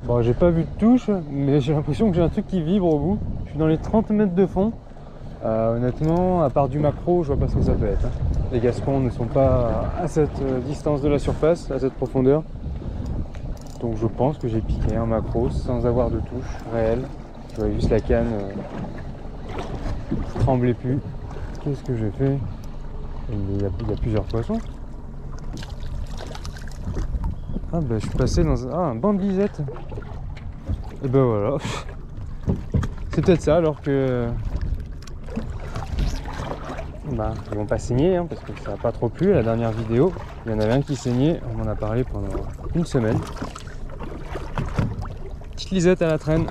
Bon, j'ai pas vu de touche, mais j'ai l'impression que j'ai un truc qui vibre au bout. Je suis dans les 30 mètres de fond. Honnêtement, à part du macro, je vois pas ce que ça peut être. Hein. Les gascons ne sont pas à cette distance de la surface, à cette profondeur. Donc je pense que j'ai piqué un macro sans avoir de touche réelle. Je vois juste la canne qui tremblait plus. Qu'est-ce que j'ai fait? Il y a plusieurs poissons. Ah bah je suis passé dans un banc de lisette. Et ben voilà. C'est peut-être ça alors que... Bah, ils vont pas saigner hein, parce que ça n'a pas trop plu. La dernière vidéo, il y en avait un qui saignait. On m'en a parlé pendant une semaine. Petite lisette à la traîne.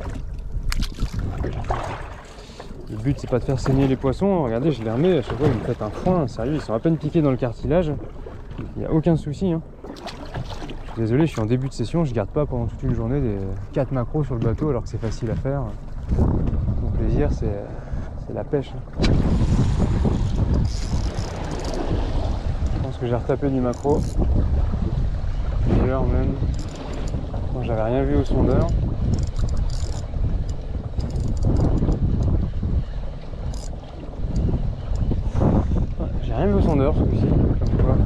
Le but c'est pas de faire saigner les poissons. Regardez, je les remets. À chaque fois, vous me faites un foin. Sérieux, ils sont à peine piqués dans le cartilage. Il n'y a aucun souci. Hein. Je suis désolé, je suis en début de session. Je garde pas pendant toute une journée des 4 macros sur le bateau alors que c'est facile à faire. Mon plaisir, c'est la pêche. Je pense que j'ai retapé du macro. Plusieurs même. Moi, j'avais rien vu au sondeur. J'ai rien vu au sondeur ce coup-ci, comme quoi.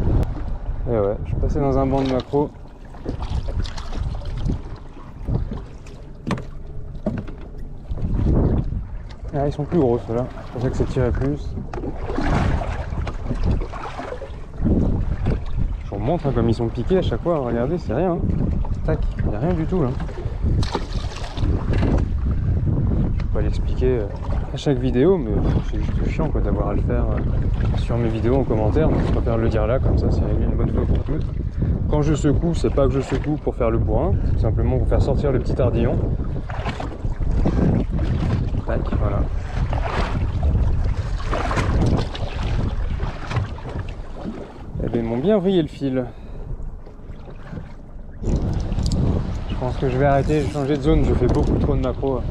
Et ouais, je suis passé dans un banc de macro. Ah, ils sont plus gros ceux-là, c'est pour ça que c'est tiré plus. Je vous remontre hein, comme ils sont piqués à chaque fois, regardez, c'est rien. Hein. Tac, il n'y a rien du tout là. Je peux pas l'expliquer à chaque vidéo, mais c'est juste chiant d'avoir à le faire sur mes vidéos en commentaire, donc je préfère le dire là, comme ça c'est réglé une bonne fois pour toutes. Quand je secoue, c'est pas que je secoue pour faire le bourrin, c'est simplement pour faire sortir le petit ardillon. Tac, voilà. Eh bien, ils m'ont bien vrillé le fil. Je pense que je vais arrêter, j'ai changé de zone, je fais beaucoup trop de macros.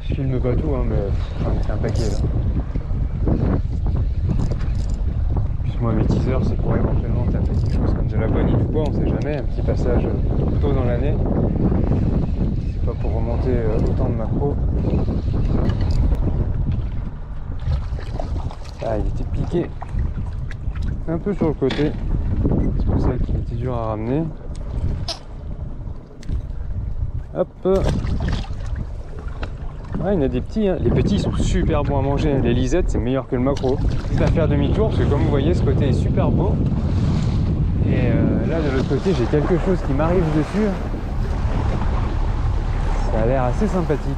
Je filme pas tout, hein, mais j'en ai fait un paquet là. Puis moi, mes teasers, c'est pour éventuellement taper quelque chose comme de la bonite ou quoi, on sait jamais, un petit passage tôt dans l'année. C'est pas pour remonter autant de macros. Ah, il était piqué un peu sur le côté, c'est pour ça qu'il était dur à ramener. Hop. Ouais, il y en a des petits, hein. Les petits sont super bons à manger, les lisettes c'est meilleur que le macro. Juste à faire demi-tour parce que comme vous voyez ce côté est super beau. Et là de l'autre côté j'ai quelque chose qui m'arrive dessus. Ça a l'air assez sympathique.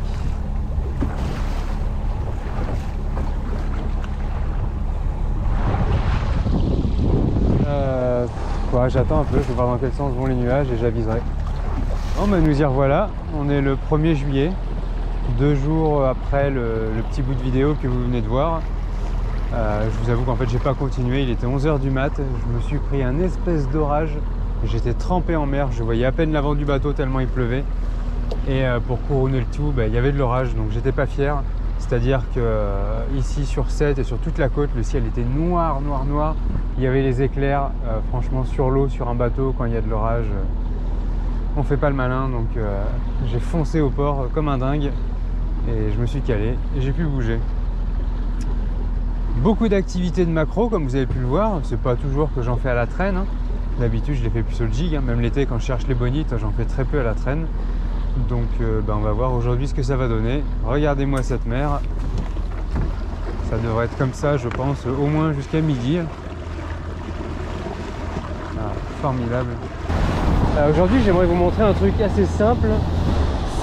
Ouais, j'attends un peu, je vais voir dans quel sens vont les nuages et j'aviserai. Bon bah nous y revoilà, on est le 1er juillet, 2 jours après le petit bout de vidéo que vous venez de voir. Je vous avoue qu'en fait j'ai pas continué, il était 11 h du mat, je me suis pris un espèce d'orage, j'étais trempé en mer, je voyais à peine l'avant du bateau tellement il pleuvait. Et pour couronner le tout, bah, il y avait de l'orage donc j'étais pas fier. C'est-à-dire que ici sur Sète et sur toute la côte, le ciel était noir, noir, noir. Il y avait les éclairs, franchement sur l'eau, sur un bateau, quand il y a de l'orage, on fait pas le malin. Donc j'ai foncé au port comme un dingue et je me suis calé et j'ai pu bouger. Beaucoup d'activités de macro comme vous avez pu le voir, c'est pas toujours que j'en fais à la traîne. Hein. D'habitude je les fais plus sur le jig, hein. Même l'été quand je cherche les bonites, j'en fais très peu à la traîne. Donc on va voir aujourd'hui ce que ça va donner. Regardez-moi cette mer. Ça devrait être comme ça je pense au moins jusqu'à midi. Ah, formidable. Aujourd'hui j'aimerais vous montrer un truc assez simple.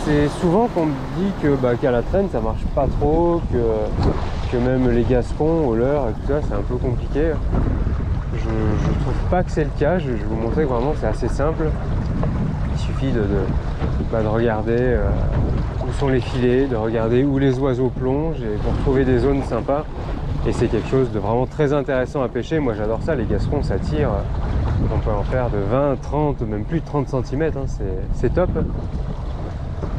C'est souvent qu'on me dit qu'à la traîne ça marche pas trop, que même les gascons, au leurre et tout ça c'est un peu compliqué. Je trouve pas que c'est le cas, je vais vous montrer que vraiment c'est assez simple. Il suffit de regarder où sont les filets, de regarder où les oiseaux plongent et pour trouver des zones sympas. Et c'est quelque chose de vraiment très intéressant à pêcher. Moi j'adore ça, les gascons ça tire. On peut en faire de 20, 30, même plus de 30 cm, hein. C'est top.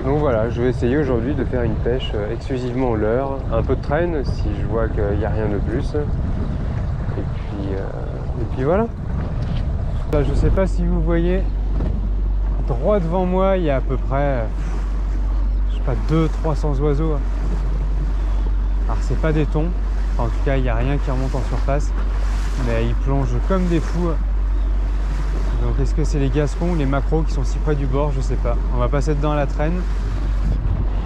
Donc voilà, je vais essayer aujourd'hui de faire une pêche exclusivement au leurre, un peu de traîne si je vois qu'il n'y a rien de plus. Et puis voilà. Là, je sais pas si vous voyez, Droit devant moi, il y a à peu près, je sais pas, 200-300 oiseaux. Alors c'est pas des thons, enfin, en tout cas il n'y a rien qui remonte en surface, mais ils plongent comme des fous. Donc est-ce que c'est les gascons ou les maquereaux qui sont si près du bord? Je sais pas. On va passer dedans à la traîne.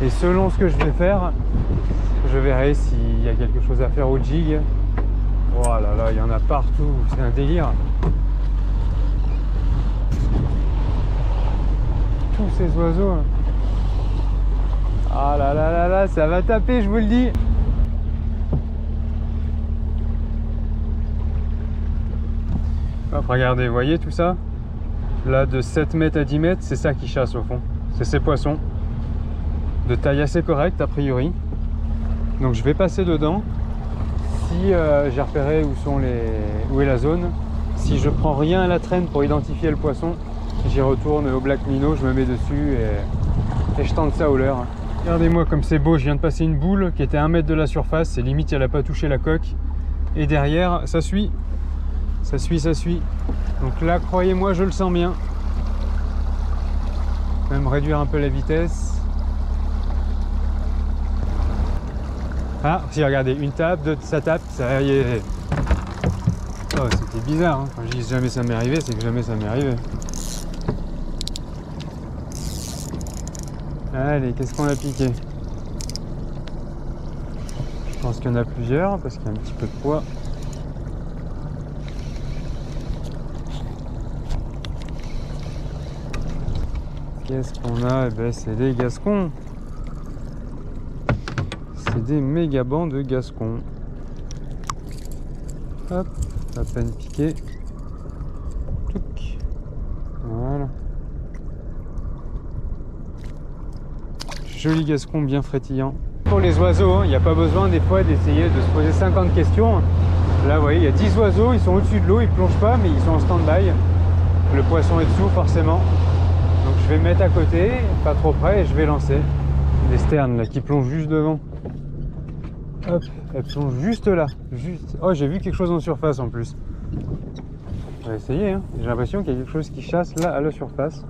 Et selon ce que je vais faire, je verrai s'il y a quelque chose à faire au jig. Oh là là, il y en a partout, c'est un délire. Tous ces oiseaux. Ah là là là là, ça va taper, je vous le dis. Hop, regardez, vous voyez tout ça? Là, de 7 mètres à 10 mètres, c'est ça qui chasse au fond. C'est ces poissons. De taille assez correcte, a priori. Donc je vais passer dedans. Si j'ai repéré où est la zone, si je prends rien à la traîne pour identifier le poisson, j'y retourne au Black Minnow, je me mets dessus et je tente ça au leurre. Regardez-moi comme c'est beau, je viens de passer une boule qui était à 1 mètre de la surface, c'est limite elle n'a pas touché la coque. Et derrière, ça suit. Ça suit, ça suit. Donc là, croyez-moi, je le sens bien. Je vais même réduire un peu la vitesse. Ah, si, regardez, une tape, deux, ça tape, ça y est. Oh, c'était bizarre, hein. Quand je dis jamais ça m'est arrivé, c'est que jamais ça m'est arrivé. Allez, qu'est-ce qu'on a piqué? Je pense qu'il y en a plusieurs, parce qu'il y a un petit peu de poids. Qu'est-ce qu'on a? Eh ben, c'est des gascons. C'est des méga bancs de gascons. Hop, à peine piqué. Touc. Voilà. Joli gascon bien frétillant. Pour les oiseaux, il n'y a pas besoin des fois d'essayer de se poser 50 questions. Là, vous voyez, il y a 10 oiseaux, ils sont au-dessus de l'eau, ils plongent pas, mais ils sont en stand-by. Le poisson est dessous, forcément. Donc je vais me mettre à côté, pas trop près, et je vais lancer. Des sternes là qui plongent juste devant. Hop, elles plongent juste là. Juste. Oh, j'ai vu quelque chose en surface en plus. On va essayer, hein. J'ai l'impression qu'il y a quelque chose qui chasse là à la surface.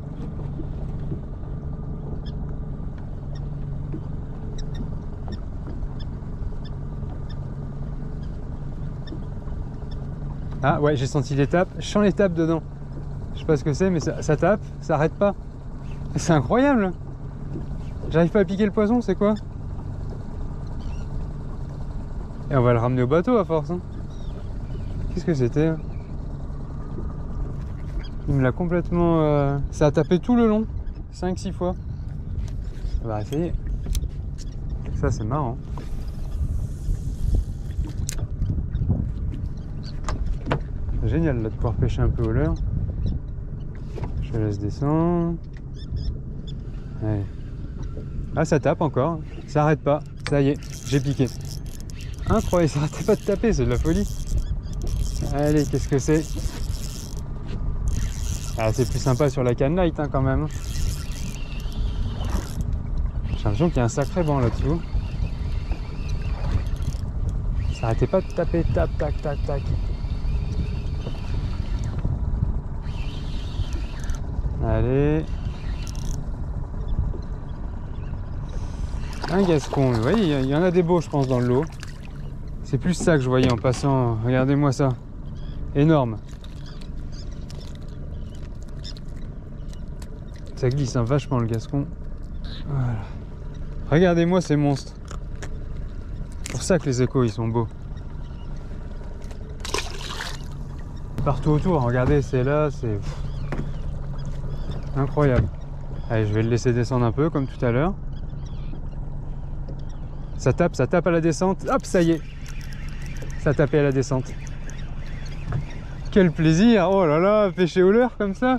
Ah ouais, j'ai senti des tapes. Je sens les tapes dedans. Je sais pas ce que c'est, mais ça tape, ça arrête pas. C'est incroyable. J'arrive pas à piquer le poisson, c'est quoi? Et on va le ramener au bateau à force, hein. Qu'est-ce que c'était? Il me l'a complètement... Ça a tapé tout le long. 5-6 fois. On va essayer. Ça, c'est marrant. C'est génial là de pouvoir pêcher un peu au leurre. Je laisse descendre. Allez. Ah, ça tape encore. Ça arrête pas. Ça y est, j'ai piqué. Incroyable, ça arrêtait pas de taper, c'est de la folie. Allez, qu'est-ce que c'est? Ah, c'est plus sympa sur la canne light, hein, quand même. J'ai l'impression qu'il y a un sacré banc là-dessous. Ça arrêtait pas de taper, tac, tac, tac, tac. Allez. Un gascon, vous voyez, il y en a des beaux, je pense, dans le lot. C'est plus ça que je voyais en passant. Regardez-moi ça. Énorme. Ça glisse, hein, vachement le gascon. Voilà. Regardez-moi ces monstres. C'est pour ça que les échos, ils sont beaux. Partout autour, regardez, c'est là, c'est... incroyable. Allez, je vais le laisser descendre un peu, comme tout à l'heure. Ça tape à la descente. Hop, ça y est. Ça a tapé à la descente. Quel plaisir! Oh là là, pêcher au leurre comme ça,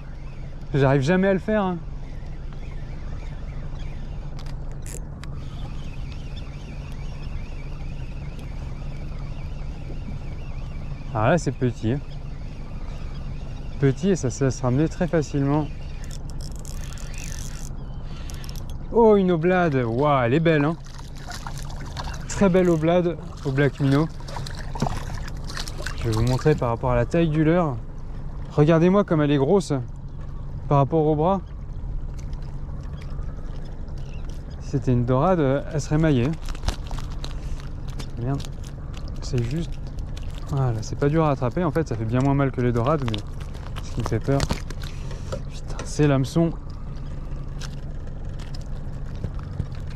j'arrive jamais à le faire, hein. Alors là, c'est petit. Petit et ça se laisse ramener très facilement. Oh, une oblade! Waouh, elle est belle, hein. Très belle oblade au Black Minnow. Je vais vous montrer par rapport à la taille du leurre. Regardez-moi comme elle est grosse par rapport au bras. Si c'était une dorade, elle serait maillée. Merde. C'est juste... Voilà, c'est pas dur à attraper. En fait, ça fait bien moins mal que les dorades, mais ce qui me fait peur... Putain, c'est l'hameçon.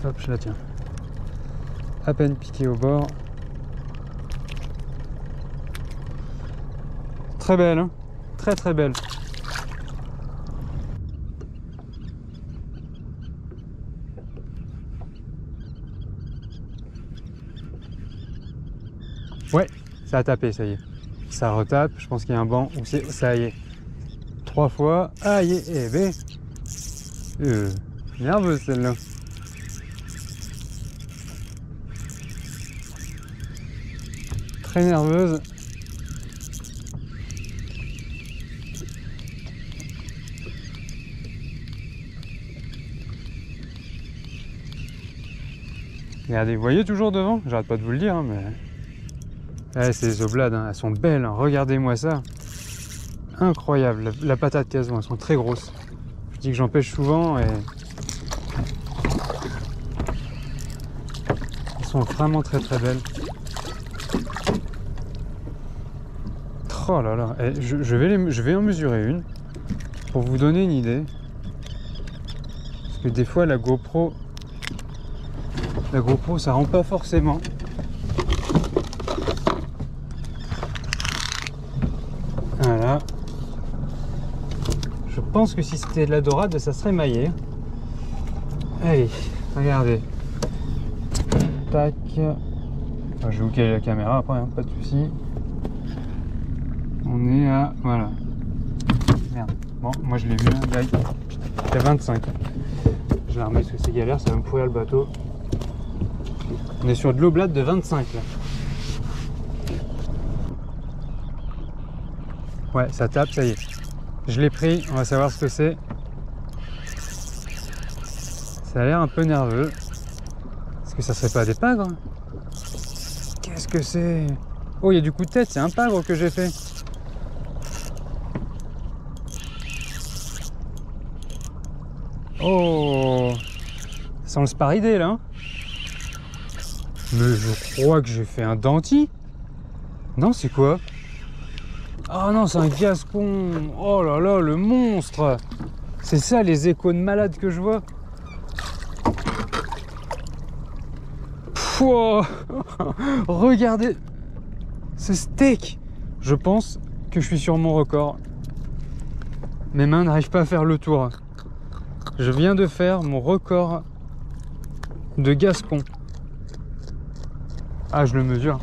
Hop, je la tiens. À peine piqué au bord. Très belle, hein, très très belle. Ouais, ça a tapé, ça y est. Ça retape, je pense qu'il y a un banc où c'est... Ça y est. 3 fois. Aïe, eh ben. Nerveuse celle-là. Très nerveuse. Regardez, vous voyez toujours devant? J'arrête pas de vous le dire, hein, mais... Ouais, c'est les oblades, hein. Elles sont belles, hein. Regardez-moi ça. Incroyable, la patate qu'elles ont, elles sont très grosses. Je dis que j'en pêche souvent et... Elles sont vraiment très très belles. Oh là là, je vais en mesurer une pour vous donner une idée. Parce que des fois la GoPro ça rend pas forcément. Voilà. Je pense que si c'était de la dorade, ça serait maillé. Allez, regardez. Tac. Enfin, je vais vous caler la caméra après, hein, pas de soucis. On est à... Voilà. Merde. Bon, moi je l'ai vu, hein, gars. J'étais à 25. Je vais remettre parce que c'est galère, ça va me pourrir le bateau. On est sur de l'oblate de 25 là. Ouais, ça tape, ça y est. Je l'ai pris, on va savoir ce que c'est. Ça a l'air un peu nerveux. Est-ce que ça serait pas des pagres? Qu'est-ce que c'est? Oh, il y a du coup de tête, c'est un pagre que j'ai fait. Oh, sans le sparidé là. Mais je crois que j'ai fait un denti. Non, c'est quoi? Oh non, c'est un gascon. Oh là là, le monstre. C'est ça les échos de malade que je vois. Pouah. Regardez ce steak. Je pense que je suis sur mon record. Mes mains n'arrivent pas à faire le tour. Je viens de faire mon record de gascon. Ah, je le mesure.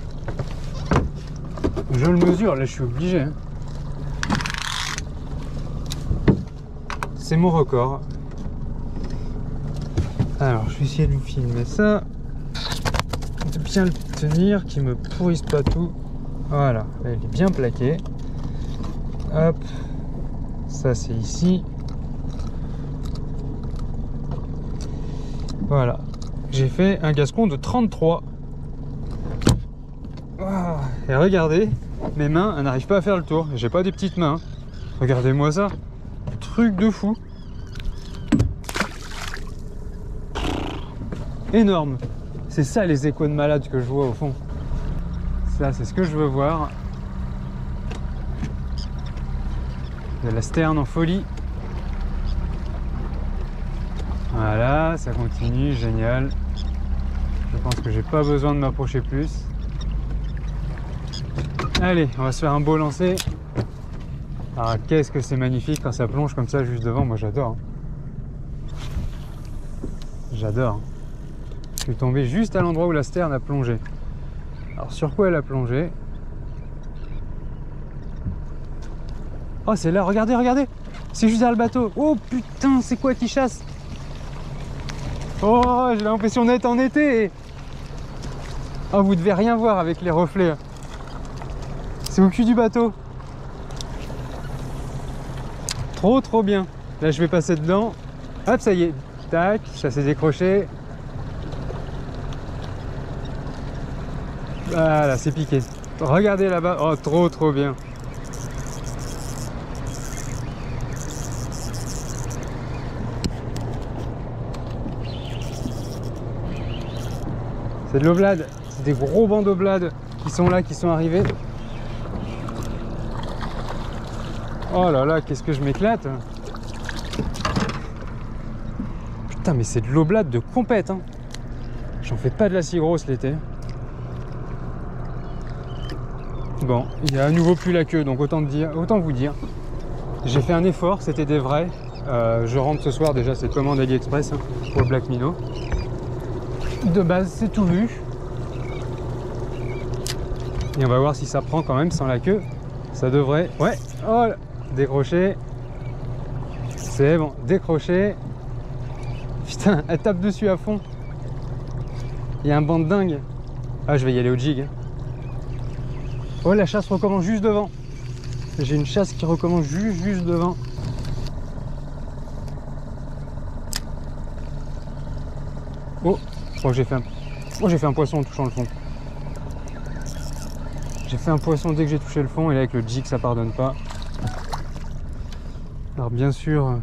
Je le mesure, là je suis obligé. Hein. C'est mon record. Alors, je vais essayer de vous filmer ça. De bien le tenir, qu'il me pourrisse pas tout. Voilà, là, il est bien plaqué. Hop. Ça, c'est ici. Voilà. J'ai fait un gascon de 33. Et regardez, mes mains, elles n'arrivent pas à faire le tour. J'ai pas des petites mains. Regardez-moi ça. Truc de fou. Énorme. C'est ça les échos de malade que je vois au fond. Ça, c'est ce que je veux voir. De la sterne en folie. Voilà, ça continue, génial. Je pense que j'ai pas besoin de m'approcher plus. Allez, on va se faire un beau lancer. Ah, qu'est-ce que c'est magnifique quand ça plonge comme ça juste devant. Moi, j'adore. J'adore. Je suis tombé juste à l'endroit où la sterne a plongé. Alors, sur quoi elle a plongé? Oh, c'est là, regardez, regardez. C'est juste derrière le bateau. Oh putain, c'est quoi qui chasse? Oh, j'ai l'impression d'être en été. Oh, vous devez rien voir avec les reflets. C'est au cul du bateau. Trop trop bien. Là je vais passer dedans. Hop, ça y est. Tac, ça s'est décroché. Voilà, c'est piqué. Regardez là-bas. Oh, trop trop bien. C'est de l'oblade. C'est des gros bancs d'oblade qui sont là, qui sont arrivés. Oh là là, qu'est-ce que je m'éclate. Putain, mais c'est de l'oblade de compète, hein. J'en fais pas de la si grosse l'été. Bon, il y a à nouveau plus la queue, donc autant vous dire. J'ai fait un effort, c'était des vrais. Je rentre ce soir déjà, c'est commande AliExpress, hein, pour le Black Minnow. De base, c'est tout vu. Et on va voir si ça prend quand même sans la queue. Ça devrait... Ouais, oh, décroché. C'est bon, décroché. Putain, elle tape dessus à fond. Il y a un banc de dingue. Ah, je vais y aller au jig. Oh, la chasse recommence juste devant. J'ai une chasse qui recommence juste devant. Oh, je crois que j'ai fait un poisson en touchant le fond. J'ai fait un poisson dès que j'ai touché le fond, et là avec le jig ça pardonne pas. Alors bien sûr,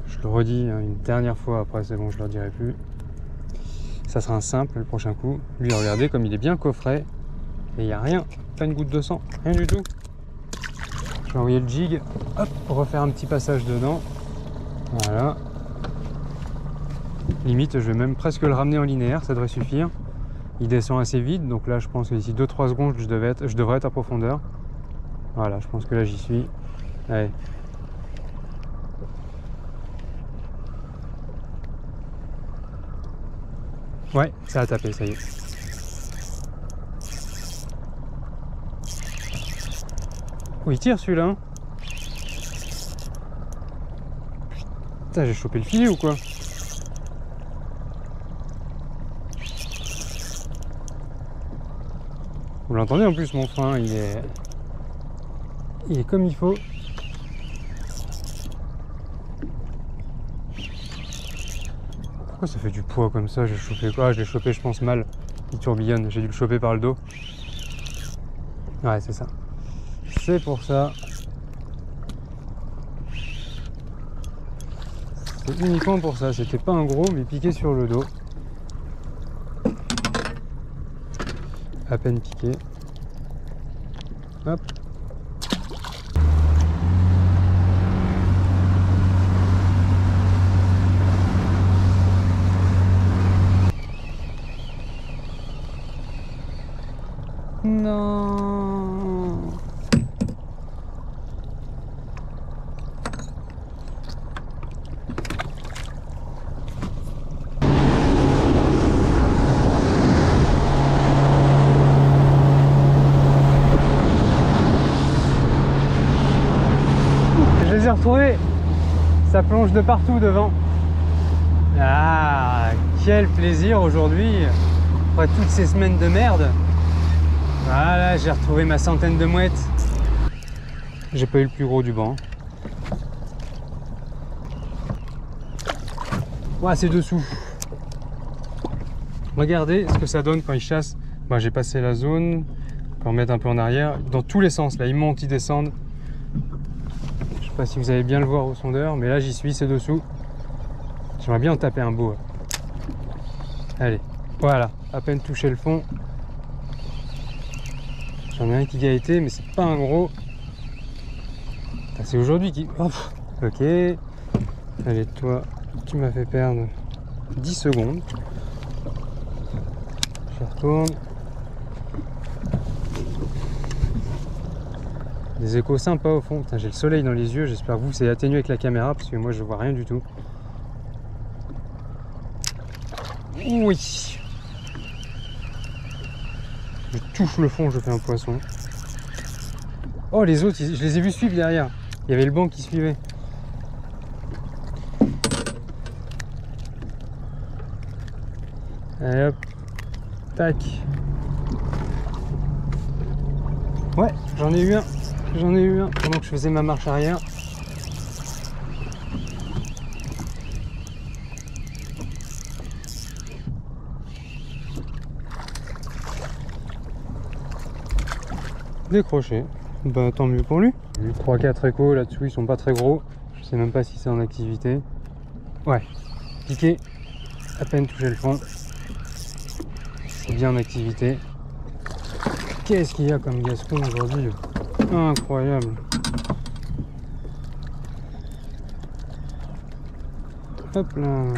je le redis une dernière fois, après c'est bon, je ne le redirai plus. Ça sera un simple le prochain coup. Lui, regardez comme il est bien coffré. Et il n'y a rien, pas une goutte de sang, rien du tout. Je vais envoyer le jig, hop, pour refaire un petit passage dedans. Voilà. Limite, je vais même presque le ramener en linéaire, ça devrait suffire. Il descend assez vite, donc là je pense que d'ici 2-3 secondes je devrais être à profondeur. Voilà, je pense que là j'y suis. Allez. Ouais, ça a tapé, ça y est. Oh, il tire celui-là, hein. Putain, j'ai chopé le filet ou quoi? Vous l'entendez en plus, mon frein, il est comme il faut. Pourquoi ça fait du poids comme ça? J'ai chopé quoi? Je l'ai chopé, je pense, mal. Il tourbillonne, j'ai dû le choper par le dos. Ouais, c'est ça. C'est pour ça. C'est uniquement pour ça. C'était pas un gros, mais piqué sur le dos. À peine piqué. Hop. Non. Je les ai retrouvés. Ça plonge de partout devant. Ah, quel plaisir aujourd'hui, après toutes ces semaines de merde. Voilà, j'ai retrouvé ma centaine de mouettes. J'ai pas eu le plus gros du banc. Ouais, c'est dessous. Regardez ce que ça donne quand ils chassent. Bon, j'ai passé la zone. On peut remettre un peu en arrière. Dans tous les sens, là, ils montent, ils descendent. Je sais pas si vous allez bien le voir au sondeur, mais là j'y suis, c'est dessous. J'aimerais bien en taper un beau. Allez, voilà, à peine touché le fond. J'en ai un qui a été, mais c'est pas un gros. C'est aujourd'hui qui... Oh, ok. Allez, toi, tu m'as fait perdre 10 secondes. Je retourne. Des échos sympas au fond. J'ai le soleil dans les yeux. J'espère que vous, c'est atténué avec la caméra, parce que moi, je vois rien du tout. Oui. Je touche le fond, je fais un poisson. Oh, les autres, je les ai vus suivre derrière. Il y avait le banc qui suivait. Allez hop. Tac. Ouais, j'en ai eu un. J'en ai eu un pendant que je faisais ma marche arrière. Décroché, bah tant mieux pour lui. J'ai eu 3-4 échos là-dessous, ils sont pas très gros. Je sais même pas si c'est en activité. Ouais, piqué, à peine touché le fond. c'est bien en activité. Qu'est-ce qu'il y a comme gascon aujourd'hui? Incroyable. Hop là.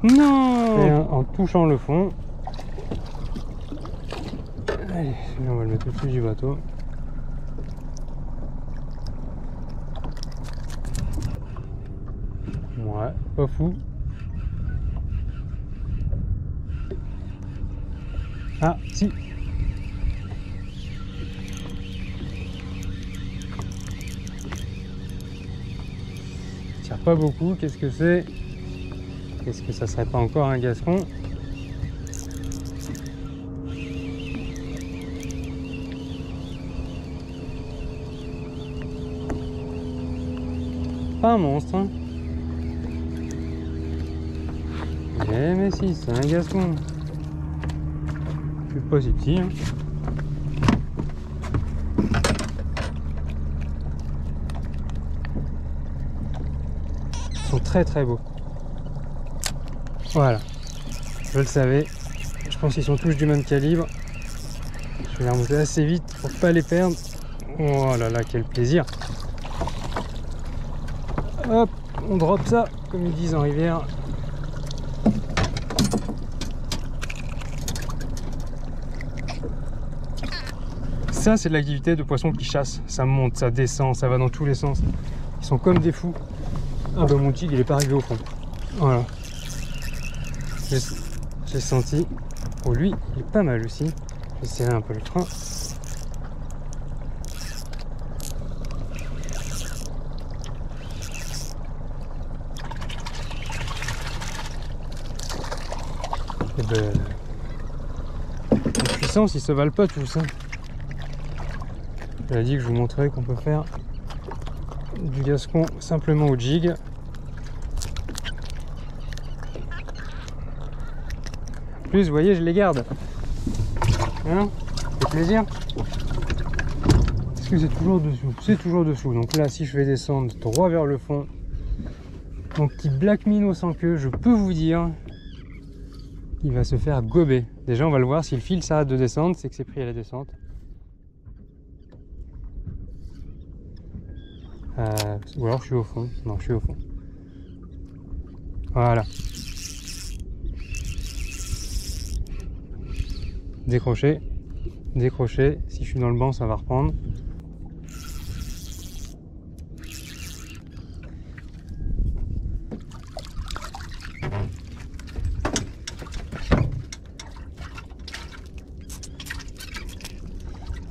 Non! Et en touchant le fond. Allez, on va le mettre au-dessus du bateau. Ouais, pas fou. Ah, si. Il tire pas beaucoup, qu'est-ce que c'est? Est-ce que ça serait pas encore un gascon? Pas un monstre, hein. Mais si, c'est un gascon. C'est pas si petit, hein. Ils sont très très beaux. Voilà, je le savais. Je pense qu'ils sont tous du même calibre. Je vais les remonter assez vite pour pas les perdre. Oh là là, quel plaisir. Hop, on drop ça, comme ils disent en rivière. Ça, c'est de l'activité de poissons qui chassent. Ça monte, ça descend, ça va dans tous les sens. Ils sont comme des fous. Ah bah mon tigre, il est pas arrivé au fond. Voilà. J'ai senti. Oh, lui, il est pas mal aussi. J'ai serré un peu le frein. Et ben, en puissance, ils se valent pas tous. Hein. J'ai dit que je vous montrais qu'on peut faire du gascon simplement au jig. En plus, vous voyez, je les garde. Hein? Ça fait plaisir. Est-ce que c'est toujours dessous? C'est toujours dessous. Donc là, si je vais descendre droit vers le fond, mon petit black minnow sans queue, je peux vous dire, il va se faire gober. Déjà, on va le voir. Si le fil s'arrête de descendre, c'est que c'est pris à la descente. Ou alors je suis au fond. Non, je suis au fond. Voilà. Décrocher. Décrocher. Si je suis dans le banc, ça va reprendre.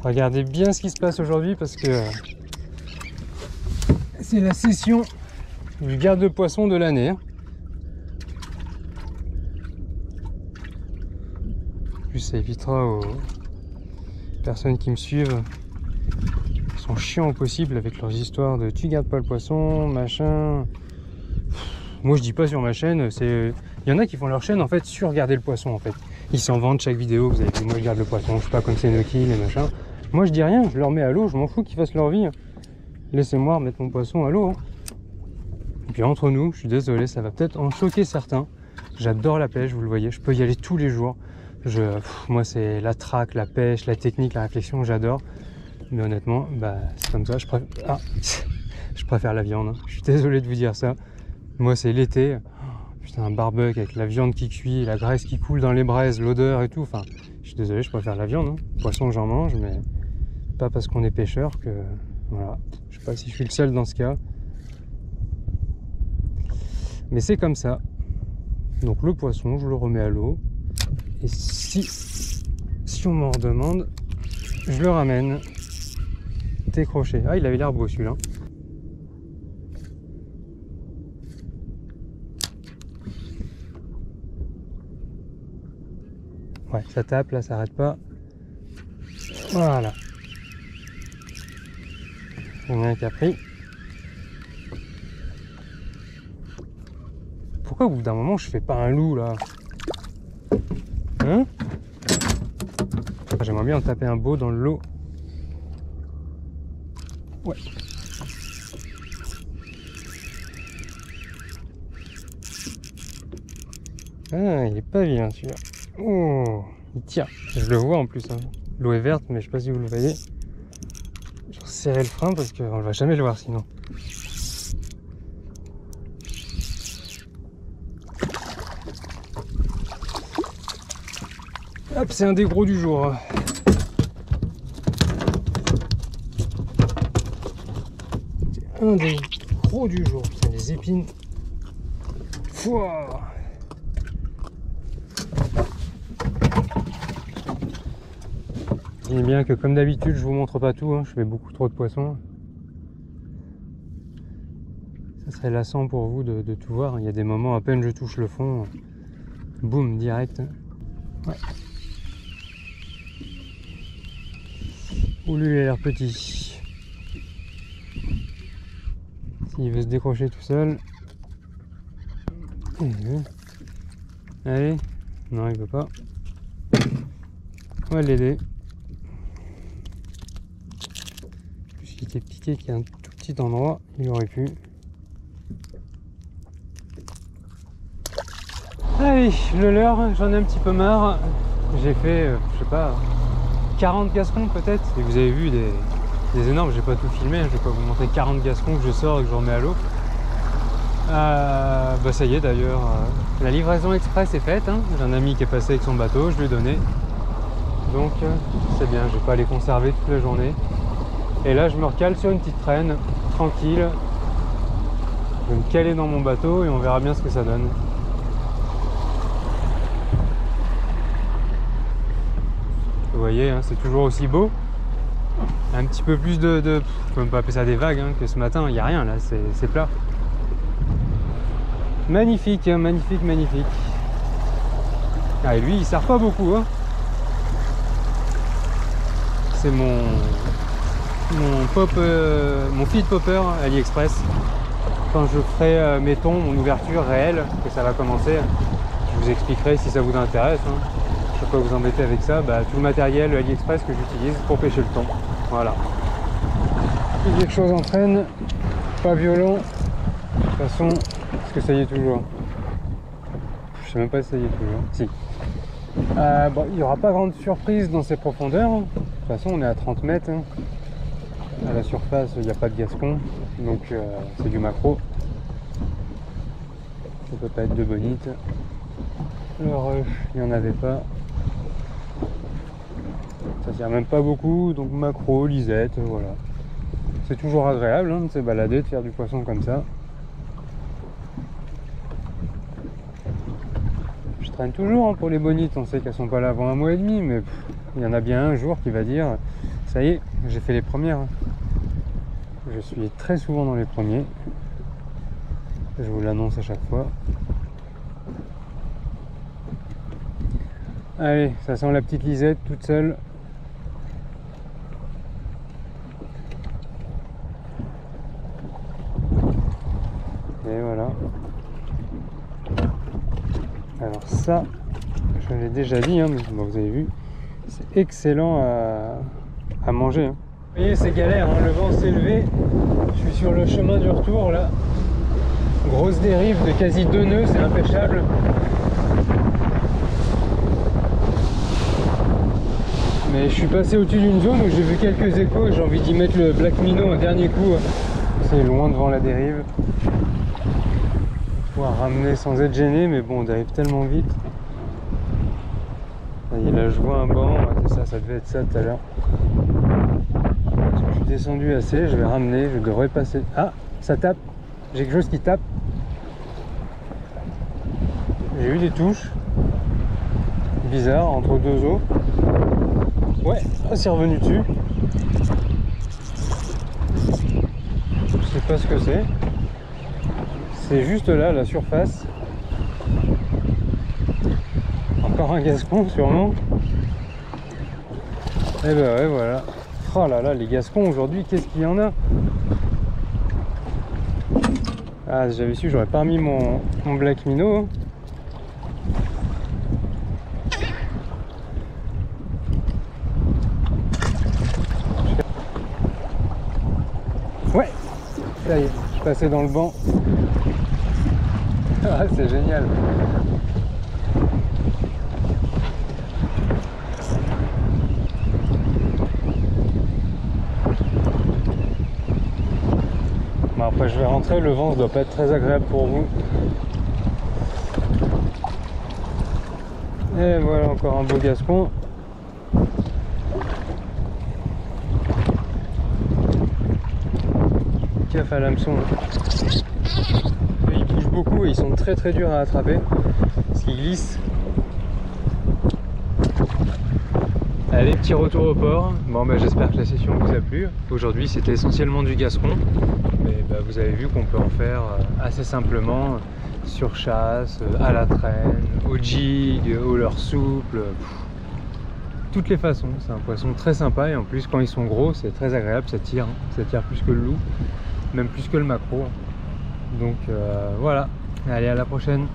Regardez bien ce qui se passe aujourd'hui parce que c'est la session du garde-poisson de l'année. En plus, ça évitera aux personnes qui me suivent, qui sont chiants au possible avec leurs histoires de tu gardes pas le poisson, machin. Moi, je dis pas sur ma chaîne. Il y en a qui font leur chaîne en fait sur garder le poisson en fait. Ils s'en vendent chaque vidéo. Vous avez dit, moi je garde le poisson, je sais pas comme c'est no-kill et machin. Moi, je dis rien. Je leur mets à l'eau. Je m'en fous qu'ils fassent leur vie. Laissez-moi remettre mon poisson à l'eau. Hein. Et puis entre nous, je suis désolé, ça va peut-être en choquer certains. J'adore la pêche, vous le voyez, je peux y aller tous les jours. Moi, c'est la traque, la pêche, la technique, la réflexion, j'adore. Mais honnêtement, bah, c'est comme ça. Je préfère la viande. Hein. Je suis désolé de vous dire ça. Moi, c'est l'été. Putain, un barbecue avec la viande qui cuit, la graisse qui coule dans les braises, l'odeur et tout. Enfin, je suis désolé, je préfère la viande. Hein. Poisson, j'en mange, mais pas parce qu'on est pêcheur que... Voilà, je sais pas si je suis le seul dans ce cas. Mais c'est comme ça. Donc le poisson, je le remets à l'eau. Et si on m'en redemande, je le ramène. Décroché. Ah, il avait l'air beau celui-là. Ouais, ça tape, là, ça arrête pas. Voilà. Il y en a un qui a pris. Pourquoi au bout d'un moment je fais pas un loup là? Hein? J'aimerais bien en taper un beau dans le lot. Ouais. Ah, il est pas vilain celui-là. Oh, il tire. Je le vois en plus. Hein. L'eau est verte, mais je sais pas si vous le voyez. Je vais resserrer le frein parce qu'on ne va jamais le voir sinon. Hop, c'est un des gros du jour. C'est un des gros du jour. Putain, les épines. Fouah. Imaginez bien que comme d'habitude, je vous montre pas tout. Hein. Je fais beaucoup trop de poissons. Ça serait lassant pour vous de tout voir. Il y a des moments, à peine je touche le fond, boum, direct. Ouais. Ouh, lui, il a l'air petit. S'il veut se décrocher tout seul. Allez. Non, il veut pas. On va l'aider. Puisqu'il était piqué qu'il y a un tout petit endroit, il aurait pu. Allez, le leurre, j'en ai un petit peu marre. J'ai fait, je sais pas, 40 gascons peut-être. Et vous avez vu des énormes, j'ai pas tout filmé, je vais pas vous montrer 40 gascons que je sors et que je remets à l'eau. Bah ça y est d'ailleurs, la livraison express est faite. Hein. J'ai un ami qui est passé avec son bateau, je lui ai donné. Donc c'est bien, je vais pas les conserver toute la journée. Et là je me recale sur une petite traîne, tranquille. Je vais me caler dans mon bateau et on verra bien ce que ça donne. Vous voyez, hein, c'est toujours aussi beau. Un petit peu plus je peux même pas appeler ça des vagues, hein, que ce matin, il n'y a rien là, c'est plat. Magnifique, hein, magnifique, magnifique. Ah, et lui, il sert pas beaucoup. Hein. C'est mon feed popper AliExpress. Quand je ferai, mettons, mon ouverture réelle, que ça va commencer, je vous expliquerai si ça vous intéresse. Hein. Je ne vais pas vous embêter avec ça. Bah, tout le matériel AliExpress que j'utilise pour pêcher le thon. Voilà. Si quelque chose entraîne, pas violent. De toute façon, est-ce que ça y est toujours? Je sais même pas si ça y est toujours. Si. Bon, il n'y aura pas grande surprise dans ces profondeurs. De toute façon, on est à 30 mètres. Hein. À la surface, il n'y a pas de gascon. Donc, c'est du maquereau. Ça peut pas être de bonite. Le rush, il n'y en avait pas. Ça sert même pas beaucoup. Donc, maquereau, lisette, voilà. C'est toujours agréable hein, de se balader, de faire du poisson comme ça. Je traîne toujours hein, pour les bonites, on sait qu'elles sont pas là avant un mois et demi, mais il y en a bien un jour qui va dire ça y est, j'ai fait les premières. Je suis très souvent dans les premiers. Je vous l'annonce à chaque fois. Allez, ça sent la petite lisette toute seule. Et voilà. Alors ça, je l'ai déjà dit, hein, mais bon, vous avez vu, c'est excellent à manger. Hein. Vous voyez, c'est galère, hein, le vent s'est levé. Je suis sur le chemin du retour là. Grosse dérive de quasi 2 nœuds, c'est impêchable. Mais je suis passé au-dessus d'une zone où j'ai vu quelques échos et j'ai envie d'y mettre le black minnow un dernier coup. C'est loin devant la dérive. Pouvoir ramener sans être gêné, mais bon, on dérive tellement vite. Et là, je vois un banc, c'est ça devait être ça tout à l'heure. Je suis descendu assez, je vais ramener, je devrais passer. Ah, ça tape, j'ai quelque chose qui tape. J'ai eu des touches bizarres entre deux eaux. Ouais, c'est revenu dessus. Je sais pas ce que c'est. C'est juste là, la surface. Encore un gascon, sûrement. Et ben ouais, voilà. Oh là là, les gascons aujourd'hui, qu'est-ce qu'il y en a? Ah, si j'avais su, j'aurais pas remis mon black minnow. Hein. Ouais, ça y est, je suis passé dans le banc. Ah, c'est génial. Bon, après je vais rentrer, le vent ne doit pas être très agréable pour vous. Et voilà encore un beau gascon. Caf à l'hameçon. Ils bougent beaucoup et ils sont très très durs à attraper parce qu'ils glissent. Allez, petit retour au port. Bon bah j'espère que la session vous a plu. Aujourd'hui c'était essentiellement du gascon, mais bah, vous avez vu qu'on peut en faire assez simplement sur chasse, à la traîne, au jig, au leurre souple, toutes les façons. C'est un poisson très sympa et en plus quand ils sont gros c'est très agréable, ça tire plus que le loup, même plus que le maquereau. Donc voilà, allez à la prochaine.